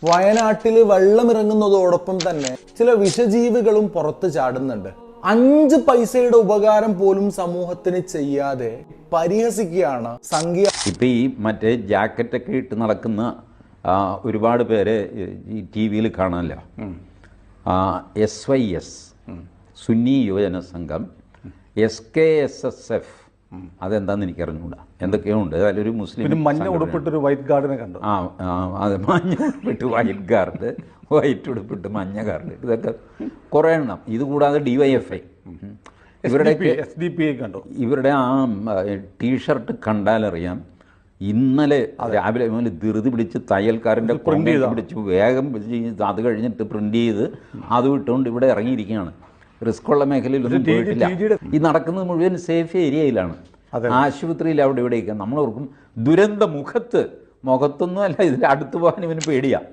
വയനാട്ടിൽ വെള്ളമിറങ്ങുന്നതോടൊപ്പം തന്നെ ചില വിഷജീവികളും പുറത്ത് ചാടുന്നുണ്ട്. 5 പൈസയുടെ ഉപകാരം പോലും സമൂഹത്തിന് ചെയ്യാതെ പരിഹസിക്കുകയാണ് സംഖ്യ. ഇപ്പം ഈ മറ്റേ ജാക്കറ്റൊക്കെ ഇട്ട് നടക്കുന്ന ഒരുപാട് പേര് ഈ ടി വിയിൽ കാണാമല്ലോ. SYS സുന്നി യുവജന സംഘം, SKSSF അതെന്താണെന്ന് എനിക്കറിഞ്ഞൂടാ, എന്തൊക്കെയോ ഉണ്ട്. അതിലൊരു മുസ്ലിം മഞ്ഞ ഉടുപ്പിട്ടൊരു വൈറ്റ് ഗാർഡിനെ കണ്ടു. അതെ, മഞ്ഞ ഉടുപ്പിട്ട് വൈറ്റ് ഗാർഡ്, വൈറ്റ് ഉടുപ്പിട്ട് മഞ്ഞ ഗാർഡ്, ഇതൊക്കെ കുറേ എണ്ണം. ഇതുകൂടാതെ DYFI ഇവരുടെ കണ്ടു. ഇവരുടെ ആ ടീഷർട്ട് കണ്ടാലറിയാം ഇന്നലെ രാവിലെ മുതൽ ധൃതി പിടിച്ച് തയ്യൽക്കാരൻ്റെ പിടിച്ച് വേഗം അത് കഴിഞ്ഞിട്ട് പ്രിന്റ് ചെയ്ത് അത് വിട്ടുകൊണ്ട് ഇവിടെ ഇറങ്ങിയിരിക്കുകയാണ്. റിസ്ക്കുള്ള മേഖലയിലൊന്നും പോയിട്ടില്ല. ഈ നടക്കുന്നത് മുഴുവൻ സേഫ് ഏരിയയിലാണ്, ആശുപത്രിയിൽ അവിടെ ഇവിടെയൊക്കെ. നമ്മളോർക്കും ദുരന്ത മുഖത്തൊന്നും അല്ല, ഇതിൽ അടുത്ത് പോകാൻ ഇവന് പേടിയാണ്.